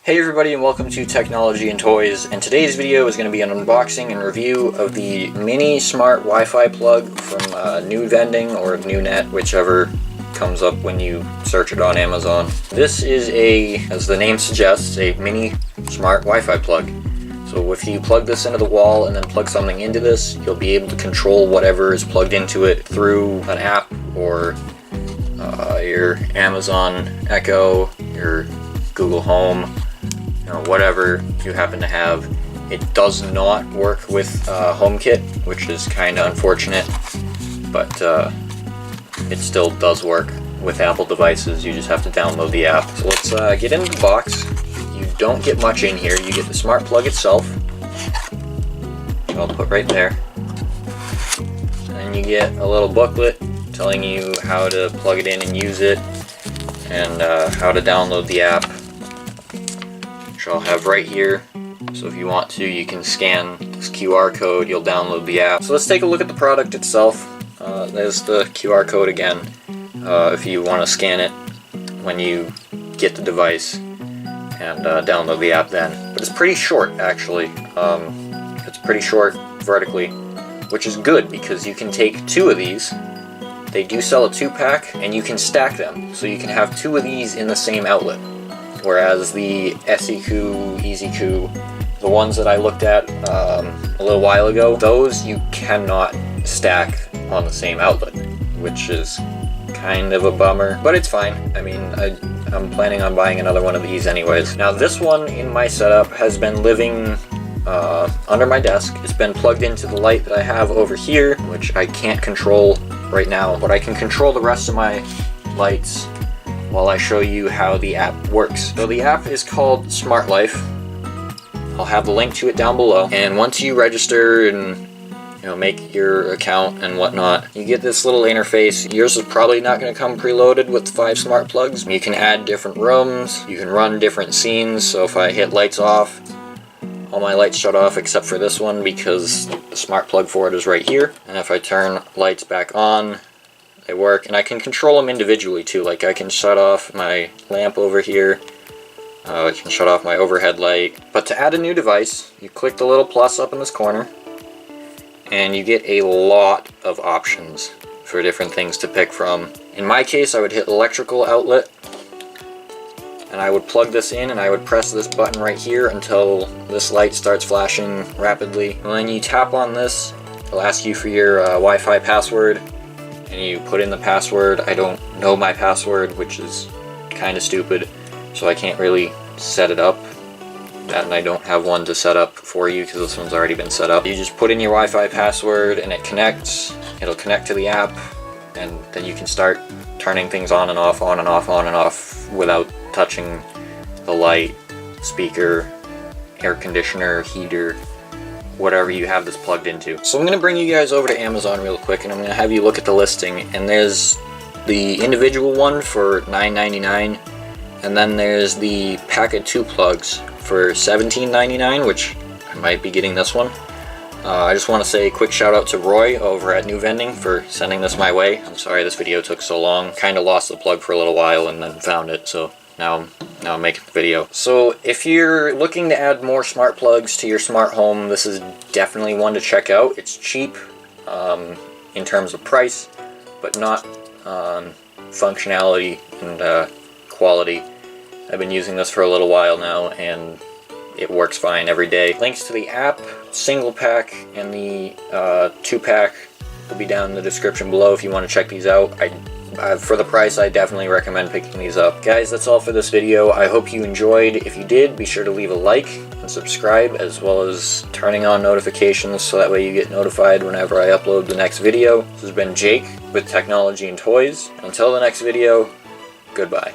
Hey everybody, and welcome to Technology and Toys, and today's video is going to be an unboxing and review of the mini smart Wi-Fi plug from NuVending or NuNet, whichever comes up when you search it on Amazon. This is as the name suggests, a mini smart Wi-Fi plug. So if you plug this into the wall and then plug something into this, you'll be able to control whatever is plugged into it through an app or your Amazon Echo, your Google Home, whatever you happen to have. It does not work with HomeKit, which is kind of unfortunate, but it still does work with Apple devices. You just have to download the app. So let's get into the box. You don't get much in here. You get the smart plug itself, which I'll put right there, and you get a little booklet telling you how to plug it in and use it, and how to download the app, which I'll have right here. So if you want to, you can scan this QR code, you'll download the app. So let's take a look at the product itself. There's the QR code again, if you want to scan it when you get the device and download the app then. But it's pretty short, actually. It's pretty short vertically, which is good because you can take two of these. They do sell a 2-pack, and you can stack them, so you can have two of these in the same outlet. Whereas the SEQ, EasyQ, the ones that I looked at a little while ago, those you cannot stack on the same outlet, which is kind of a bummer, but it's fine. I mean, I'm planning on buying another one of these anyways. Now this one in my setup has been living under my desk. It's been plugged into the light that I have over here, which I can't control right now, but I can control the rest of my lights while I show you how the app works. So the app is called Smart Life. I'll have the link to it down below, and once you register and make your account and whatnot, you get this little interface. Yours is probably not going to come preloaded with 5 smart plugs. You can add different rooms, you can run different scenes, so if I hit lights off, all my lights shut off except for this one because the smart plug for it is right here. And if I turn lights back on, they work, and I can control them individually too. Like I can shut off my lamp over here, I can shut off my overhead light. But to add a new device, you click the little plus up in this corner, and you get a lot of options for different things to pick from. In my case, I would hit electrical outlet, and I would plug this in, and I would press this button right here until this light starts flashing rapidly. And when you tap on this, it'll ask you for your Wi-Fi password, and you put in the password. I don't know my password, which is kind of stupid, so I can't really set it up. And I don't have one to set up for you because this one's already been set up. You just put in your Wi-Fi password and it connects. It'll connect to the app, and then you can start turning things on and off, on and off, on and off without touching the light, speaker, air conditioner, heater, whatever you have this plugged into. So I'm going to bring you guys over to Amazon real quick, and I'm going to have you look at the listing. And there's the individual one for $9.99, and then there's the pack of 2 plugs for $17.99, which I might be getting this one. I just want to say a quick shout out to Roy over at NuVending for sending this my way. I'm sorry this video took so long. Kind of lost the plug for a little while and then found it, so now I'm making the video. So if you're looking to add more smart plugs to your smart home, this is definitely one to check out. It's cheap in terms of price, but not functionality and quality. I've been using this for a little while now, and it works fine every day. Links to the app, single pack, and the 2-pack will be down in the description below if you want to check these out. For the price, I definitely recommend picking these up. Guys, that's all for this video. I hope you enjoyed. If you did, be sure to leave a like and subscribe, as well as turning on notifications so that way you get notified whenever I upload the next video. This has been Jake with Technology and Toys. Until the next video, goodbye.